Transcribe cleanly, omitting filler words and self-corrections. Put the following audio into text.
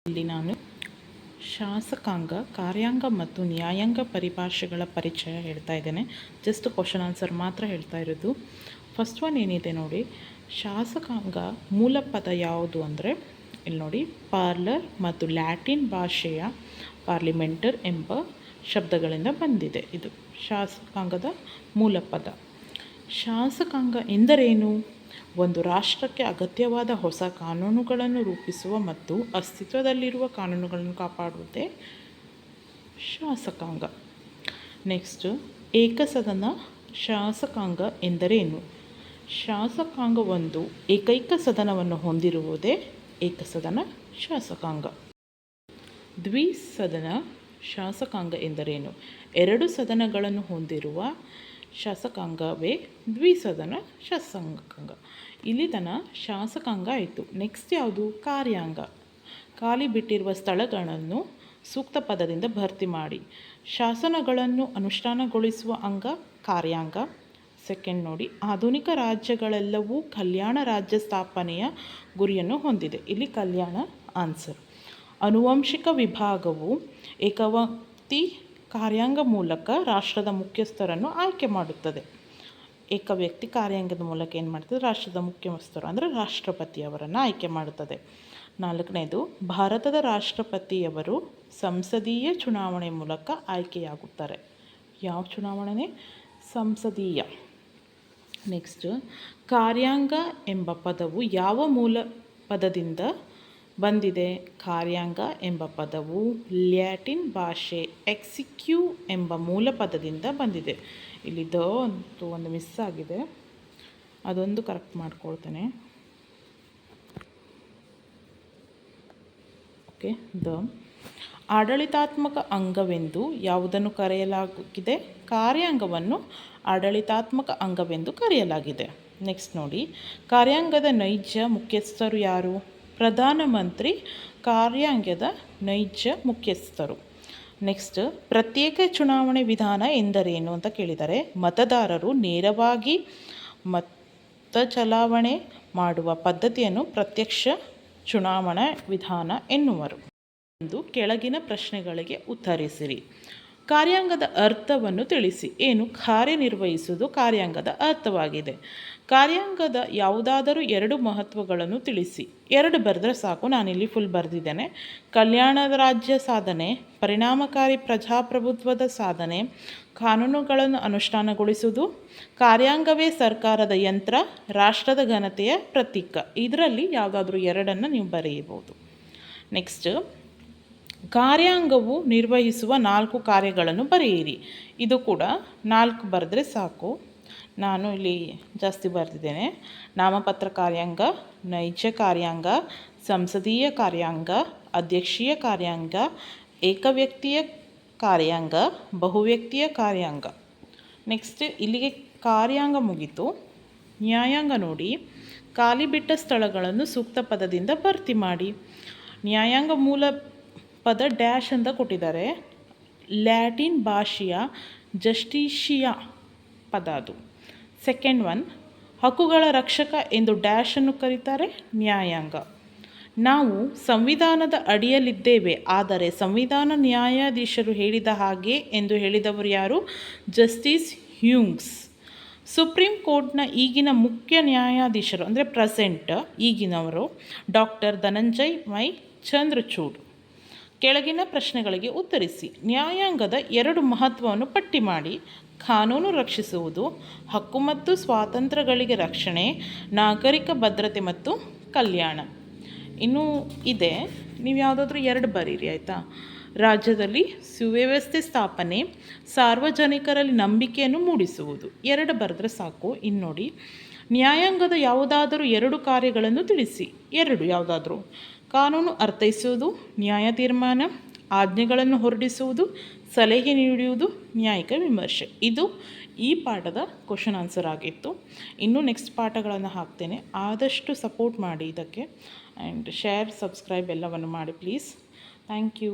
ಇಲ್ಲಿ ನಾನು ಶಾಸಕಾಂಗ, ಕಾರ್ಯಾಂಗ ಮತ್ತು ನ್ಯಾಯಾಂಗ ಪರಿಭಾಷೆಗಳ ಪರಿಚಯ ಹೇಳ್ತಾ ಇದ್ದೇನೆ. ಜಸ್ಟ್ ಕ್ವಶನ್ ಆನ್ಸರ್ ಮಾತ್ರ ಹೇಳ್ತಾ ಇರೋದು. ಫಸ್ಟ್ ಒನ್ ಏನಿದೆ ನೋಡಿ, ಶಾಸಕಾಂಗ ಮೂಲ ಪದ ಯಾವುದು ಅಂದರೆ ಇಲ್ಲಿ ನೋಡಿ, ಪಾರ್ಲರ್ ಮತ್ತು ಲ್ಯಾಟಿನ್ ಭಾಷೆಯ ಪಾರ್ಲಿಮೆಂಟರ್ ಎಂಬ ಶಬ್ದಗಳಿಂದ ಬಂದಿದೆ. ಇದು ಶಾಸಕಾಂಗದ ಮೂಲ ಪದ. ಶಾಸಕಾಂಗ ಎಂದರೇನು? ಒಂದು ರಾಷ್ಟ್ರಕ್ಕೆ ಅಗತ್ಯವಾದ ಹೊಸ ಕಾನೂನುಗಳನ್ನು ರೂಪಿಸುವ ಮತ್ತು ಅಸ್ತಿತ್ವದಲ್ಲಿರುವ ಕಾನೂನುಗಳನ್ನು ಕಾಪಾಡುವುದೇ ಶಾಸಕಾಂಗ. ನೆಕ್ಸ್ಟ್, ಏಕಸದನ ಶಾಸಕಾಂಗ ಎಂದರೇನು? ಶಾಸಕಾಂಗ ಒಂದು ಏಕೈಕ ಸದನವನ್ನು ಹೊಂದಿರುವುದೇ ಏಕಸದನ ಶಾಸಕಾಂಗ. ದ್ವಿಸದನ ಶಾಸಕಾಂಗ ಎಂದರೇನು? ಎರಡು ಸದನಗಳನ್ನು ಹೊಂದಿರುವ ಶಾಸಕಾಂಗವೇ ದ್ವಿಸದನ ಶಾಸಕಾಂಗ. ಇಲ್ಲಿ ತನಕ ಶಾಸಕಾಂಗ ಆಯಿತು. ನೆಕ್ಸ್ಟ್ ಯಾವುದು? ಕಾರ್ಯಾಂಗ. ಖಾಲಿ ಬಿಟ್ಟಿರುವ ಸ್ಥಳಗಳನ್ನು ಸೂಕ್ತ ಪದದಿಂದ ಭರ್ತಿ ಮಾಡಿ ಶಾಸನಗಳನ್ನು ಅನುಷ್ಠಾನಗೊಳಿಸುವ ಅಂಗ ಕಾರ್ಯಾಂಗ. ಸೆಕೆಂಡ್ ನೋಡಿ, ಆಧುನಿಕ ರಾಜ್ಯಗಳೆಲ್ಲವೂ ಕಲ್ಯಾಣ ರಾಜ್ಯ ಸ್ಥಾಪನೆಯ ಗುರಿಯನ್ನು ಹೊಂದಿದೆ. ಇಲ್ಲಿ ಕಲ್ಯಾಣ ಆನ್ಸರ್. ಆನುವಂಶಿಕ ವಿಭಾಗವು ಏಕವ್ಯಕ್ತಿ ಕಾರ್ಯಾಂಗ ಮೂಲಕ ರಾಷ್ಟ್ರದ ಮುಖ್ಯಸ್ಥರನ್ನು ಆಯ್ಕೆ ಮಾಡುತ್ತದೆ. ಏಕವ್ಯಕ್ತಿ ಕಾರ್ಯಾಂಗದ ಮೂಲಕ ಏನು ಮಾಡ್ತದೆ? ರಾಷ್ಟ್ರದ ಮುಖ್ಯಸ್ಥರು ಅಂದರೆ ರಾಷ್ಟ್ರಪತಿಯವರನ್ನು ಆಯ್ಕೆ ಮಾಡುತ್ತದೆ. ನಾಲ್ಕನೇದು, ಭಾರತದ ರಾಷ್ಟ್ರಪತಿಯವರು ಸಂಸದೀಯ ಚುನಾವಣೆ ಮೂಲಕ ಆಯ್ಕೆಯಾಗುತ್ತಾರೆ. ಯಾವ ಚುನಾವಣೆ? ಸಂಸದೀಯ. ನೆಕ್ಸ್ಟ್, ಕಾರ್ಯಾಂಗ ಎಂಬ ಪದವು ಯಾವ ಮೂಲ ಪದದಿಂದ ಬಂದಿದೆ? ಕಾರ್ಯಾಂಗ ಎಂಬ ಪದವು ಲ್ಯಾಟಿನ್ ಭಾಷೆ ಎಕ್ಸಿಕ್ಯೂ ಎಂಬ ಮೂಲ ಪದದಿಂದ ಬಂದಿದೆ. ಇಲ್ಲಿ ದ ಅಂತೂ ಒಂದು ಮಿಸ್ ಆಗಿದೆ, ಅದೊಂದು ಕರೆಕ್ಟ್ ಮಾಡ್ಕೊಳ್ತೇನೆ. ಓಕೆ. ದ ಆಡಳಿತಾತ್ಮಕ ಅಂಗವೆಂದು ಯಾವುದನ್ನು ಕರೆಯಲಾಗಿದೆ? ಕಾರ್ಯಾಂಗವನ್ನು ಆಡಳಿತಾತ್ಮಕ ಅಂಗವೆಂದು ಕರೆಯಲಾಗಿದೆ. ನೆಕ್ಸ್ಟ್ ನೋಡಿ, ಕಾರ್ಯಾಂಗದ ನೈಜ ಮುಖ್ಯಸ್ಥರು ಯಾರು? ಪ್ರಧಾನಮಂತ್ರಿ ಕಾರ್ಯಾಂಗದ ನೈಜ ಮುಖ್ಯಸ್ಥರು. ನೆಕ್ಸ್ಟ್, ಪ್ರತ್ಯೇಕ ಚುನಾವಣೆ ವಿಧಾನ ಎಂದರೇನು ಅಂತ ಕೇಳಿದರೆ, ಮತದಾರರು ನೇರವಾಗಿ ಮತ ಚಲಾವಣೆ ಮಾಡುವ ಪದ್ಧತಿಯನ್ನು ಪ್ರತ್ಯಕ್ಷ ಚುನಾವಣಾ ವಿಧಾನ ಎನ್ನುವರು. ಒಂದು ಕೆಳಗಿನ ಪ್ರಶ್ನೆಗಳಿಗೆ ಉತ್ತರಿಸಿರಿ. ಕಾರ್ಯಾಂಗದ ಅರ್ಥವನ್ನು ತಿಳಿಸಿ. ಏನು? ಕಾರ್ಯನಿರ್ವಹಿಸುವುದು ಕಾರ್ಯಾಂಗದ ಅರ್ಥವಾಗಿದೆ. ಕಾರ್ಯಾಂಗದ ಯಾವುದಾದರೂ ಎರಡು ಮಹತ್ವಗಳನ್ನು ತಿಳಿಸಿ. ಎರಡು ಬರೆದ್ರೆ ಸಾಕು, ನಾನಿಲ್ಲಿ ಫುಲ್ ಬರೆದಿದ್ದೇನೆ. ಕಲ್ಯಾಣದ ರಾಜ್ಯ ಸಾಧನೆ, ಪರಿಣಾಮಕಾರಿ ಪ್ರಜಾಪ್ರಭುತ್ವದ ಸಾಧನೆ, ಕಾನೂನುಗಳನ್ನು ಅನುಷ್ಠಾನಗೊಳಿಸುವುದು. ಕಾರ್ಯಾಂಗವೇ ಸರ್ಕಾರದ ಯಂತ್ರ, ರಾಷ್ಟ್ರದ ಘನತೆಯ ಪ್ರತೀಕ. ಇದರಲ್ಲಿ ಯಾವುದಾದ್ರೂ ಎರಡನ್ನು ನೀವು ಬರೆಯಬಹುದು. ನೆಕ್ಸ್ಟ್, ಕಾರ್ಯಾಂಗವು ನಿರ್ವಹಿಸುವ 4 ಕಾರ್ಯಗಳನ್ನು ಬರೆಯಿರಿ. ಇದು ಕೂಡ 4 ಬರೆದ್ರೆ ಸಾಕು, ನಾನು ಇಲ್ಲಿ ಜಾಸ್ತಿ ಬರೆದಿದ್ದೇನೆ. ನಾಮಪತ್ರ ಕಾರ್ಯಾಂಗ, ನೈಜ ಕಾರ್ಯಾಂಗ, ಸಂಸದೀಯ ಕಾರ್ಯಾಂಗ, ಅಧ್ಯಕ್ಷೀಯ ಕಾರ್ಯಾಂಗ, ಏಕವ್ಯಕ್ತಿಯ ಕಾರ್ಯಾಂಗ, ಬಹುವ್ಯಕ್ತಿಯ ಕಾರ್ಯಾಂಗ. ನೆಕ್ಸ್ಟ್, ಇಲ್ಲಿಗೆ ಕಾರ್ಯಾಂಗ ಮುಗೀತು. ನ್ಯಾಯಾಂಗ ನೋಡಿ, ಖಾಲಿ ಬಿಟ್ಟ ಸ್ಥಳಗಳನ್ನು ಸೂಕ್ತ ಪದದಿಂದ ಭರ್ತಿ ಮಾಡಿ. ನ್ಯಾಯಾಂಗ ಮೂಲ ಪದ ಡ್ಯಾಶ್ ಅಂತ ಕೊಟ್ಟಿದ್ದಾರೆ. ಲ್ಯಾಟಿನ್ ಭಾಷೆಯ ಜಸ್ಟಿಷಿಯಾ ಪದ ಅದು. ಸೆಕೆಂಡ್ ಒನ್, ಹಕ್ಕುಗಳ ರಕ್ಷಕ ಎಂದು ಡ್ಯಾಶನ್ನು ಕರೀತಾರೆ ನ್ಯಾಯಾಂಗ. ನಾವು ಸಂವಿಧಾನದ ಅಡಿಯಲ್ಲಿದ್ದೇವೆ, ಆದರೆ ಸಂವಿಧಾನ ನ್ಯಾಯಾಧೀಶರು ಹೇಳಿದ ಹಾಗೆ ಎಂದು ಹೇಳಿದವರು ಯಾರು? ಜಸ್ಟಿಸ್ ಹ್ಯೂಮ್ಸ್. ಸುಪ್ರೀಂ ಕೋರ್ಟ್ನ ಈಗಿನ ಮುಖ್ಯ ನ್ಯಾಯಾಧೀಶರು ಅಂದರೆ ಪ್ರೆಸೆಂಟ್ ಈಗಿನವರು ಡಾಕ್ಟರ್ ಧನಂಜಯ್ ವೈ ಚಂದ್ರಚೂಡ್. ಕೆಳಗಿನ ಪ್ರಶ್ನೆಗಳಿಗೆ ಉತ್ತರಿಸಿ. ನ್ಯಾಯಾಂಗದ 2 ಮಹತ್ವವನ್ನು ಪಟ್ಟಿ ಮಾಡಿ. ಕಾನೂನು ರಕ್ಷಿಸುವುದು, ಹಕ್ಕು ಮತ್ತು ಸ್ವಾತಂತ್ರ್ಯಗಳಿಗೆ ರಕ್ಷಣೆ, ನಾಗರಿಕ ಭದ್ರತೆ ಮತ್ತು ಕಲ್ಯಾಣ. ಇನ್ನೂ ಇದೆ, ನೀವು ಯಾವುದಾದ್ರೂ 2 ಬರೀರಿ ಆಯಿತಾ. ರಾಜ್ಯದಲ್ಲಿ ಸುವ್ಯವಸ್ಥೆ ಸ್ಥಾಪನೆ, ಸಾರ್ವಜನಿಕರಲ್ಲಿ ನಂಬಿಕೆಯನ್ನು ಮೂಡಿಸುವುದು. 2 ಬರೆದ್ರೆ ಸಾಕು. ಇನ್ನು ನೋಡಿ, ನ್ಯಾಯಾಂಗದ ಯಾವುದಾದರೂ 2 ಕಾರ್ಯಗಳನ್ನು ತಿಳಿಸಿ. 2 ಯಾವುದಾದ್ರೂ? ಕಾನೂನು ಅರ್ಥೈಸುವುದು, ನ್ಯಾಯ ತೀರ್ಮಾನ, ಆಜ್ಞೆಗಳನ್ನು ಹೊರಡಿಸುವುದು, ಸಲಹೆ ನೀಡುವುದು, ನ್ಯಾಯಿಕ ವಿಮರ್ಶೆ. ಇದು ಈ ಪಾಠದ ಕ್ವಶನ್ ಆನ್ಸರ್ ಆಗಿತ್ತು. ಇನ್ನು ನೆಕ್ಸ್ಟ್ ಪಾಠಗಳನ್ನು ಹಾಕ್ತೇನೆ. ಆದಷ್ಟು ಸಪೋರ್ಟ್ ಮಾಡಿ ಇದಕ್ಕೆ, ಆ್ಯಂಡ್ ಶೇರ್, ಸಬ್ಸ್ಕ್ರೈಬ್ ಎಲ್ಲವನ್ನು ಮಾಡಿ ಪ್ಲೀಸ್. Thank you.